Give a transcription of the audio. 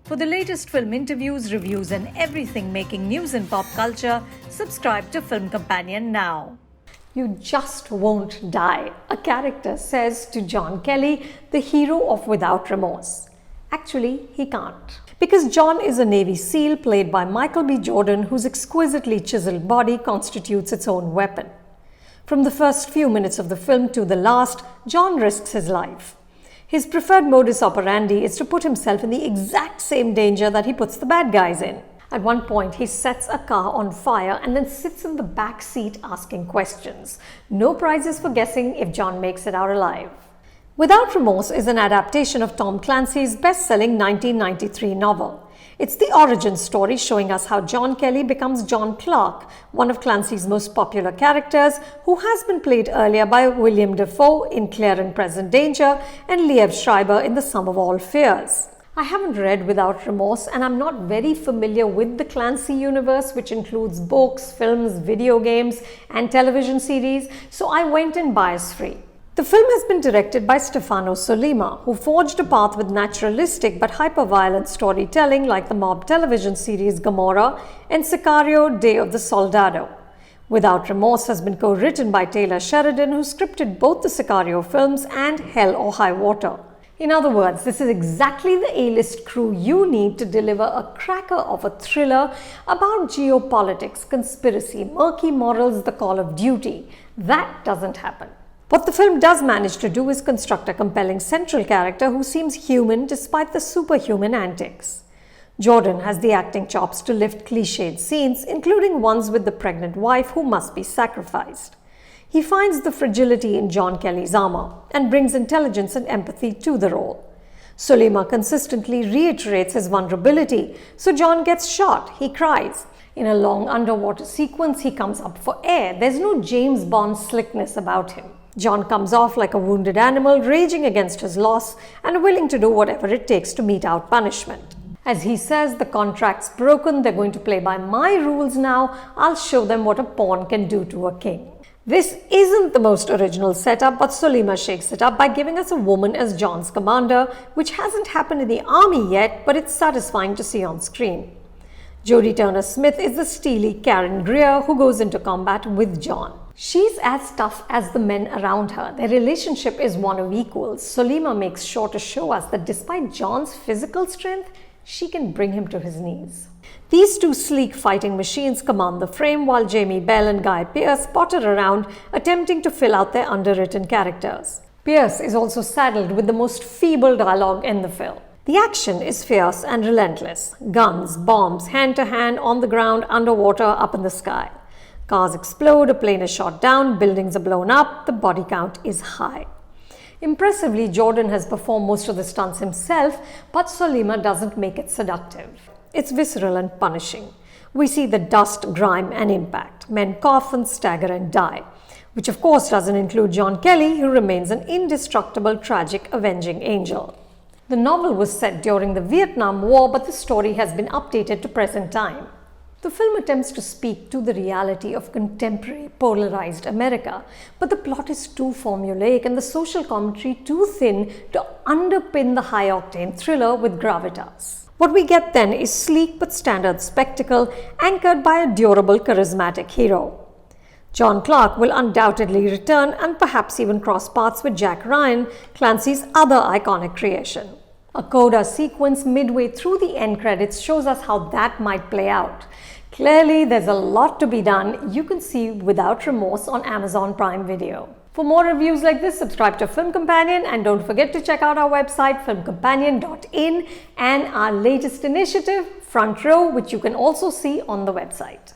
For the latest film interviews, reviews, and everything making news in pop culture, subscribe to Film Companion now. You just won't die, a character says to John Kelly, the hero of Without Remorse. Actually, he can't. Because John is a Navy SEAL played by Michael B. Jordan, whose exquisitely chiseled body constitutes its own weapon. From the first few minutes of the film to the last, John risks his life. His preferred modus operandi is to put himself in the exact same danger that he puts the bad guys in. At one point, he sets a car on fire and then sits in the back seat asking questions. No prizes for guessing if John makes it out alive. Without Remorse is an adaptation of Tom Clancy's best-selling 1993 novel. It's the origin story showing us how John Kelly becomes John Clark, one of Clancy's most popular characters, who has been played earlier by William Dafoe in Clear and Present Danger and Liev Schreiber in The Sum of All Fears. I haven't read Without Remorse and I'm not very familiar with the Clancy universe, which includes books, films, video games and television series, so I went in bias-free. The film has been directed by Stefano Sollima, who forged a path with naturalistic but hyper-violent storytelling like the mob television series Gomorrah and Sicario: Day of the Soldado. Without Remorse has been co-written by Taylor Sheridan, who scripted both the Sicario films and Hell or High Water. In other words, this is exactly the A-list crew you need to deliver a cracker of a thriller about geopolitics, conspiracy, murky morals, the call of duty. That doesn't happen. What the film does manage to do is construct a compelling central character who seems human despite the superhuman antics. Jordan has the acting chops to lift cliched scenes, including ones with the pregnant wife who must be sacrificed. He finds the fragility in John Kelly's armor and brings intelligence and empathy to the role. Sollima consistently reiterates his vulnerability, so John gets shot, he cries. In a long underwater sequence, he comes up for air. There's no James Bond slickness about him. John comes off like a wounded animal, raging against his loss and willing to do whatever it takes to mete out punishment. As he says, the contract's broken, they're going to play by my rules now, I'll show them what a pawn can do to a king. This isn't the most original setup, but Sollima shakes it up by giving us a woman as John's commander, which hasn't happened in the army yet, but it's satisfying to see on screen. Jodie Turner-Smith is the steely Karen Greer who goes into combat with John. She's as tough as the men around her. Their relationship is one of equals. Sollima makes sure to show us that despite John's physical strength, she can bring him to his knees. These two sleek fighting machines command the frame while Jamie Bell and Guy Pearce potter around, attempting to fill out their underwritten characters. Pearce is also saddled with the most feeble dialogue in the film. The action is fierce and relentless. Guns, bombs, hand-to-hand, on the ground, underwater, up in the sky. Cars explode, a plane is shot down, buildings are blown up, the body count is high. Impressively, Jordan has performed most of the stunts himself, but Sollima doesn't make it seductive. It's visceral and punishing. We see the dust, grime and impact. Men cough and stagger and die. Which of course doesn't include John Kelly, who remains an indestructible, tragic, avenging angel. The novel was set during the Vietnam War, but the story has been updated to present time. The film attempts to speak to the reality of contemporary polarized America, but the plot is too formulaic and the social commentary too thin to underpin the high-octane thriller with gravitas. What we get then is sleek but standard spectacle anchored by a durable, charismatic hero. John Clark will undoubtedly return and perhaps even cross paths with Jack Ryan, Clancy's other iconic creation. A coda sequence midway through the end credits shows us how that might play out. Clearly, there's a lot to be done. You can see Without Remorse on Amazon Prime Video. For more reviews like this, subscribe to Film Companion and don't forget to check out our website filmcompanion.in and our latest initiative, Front Row, which you can also see on the website.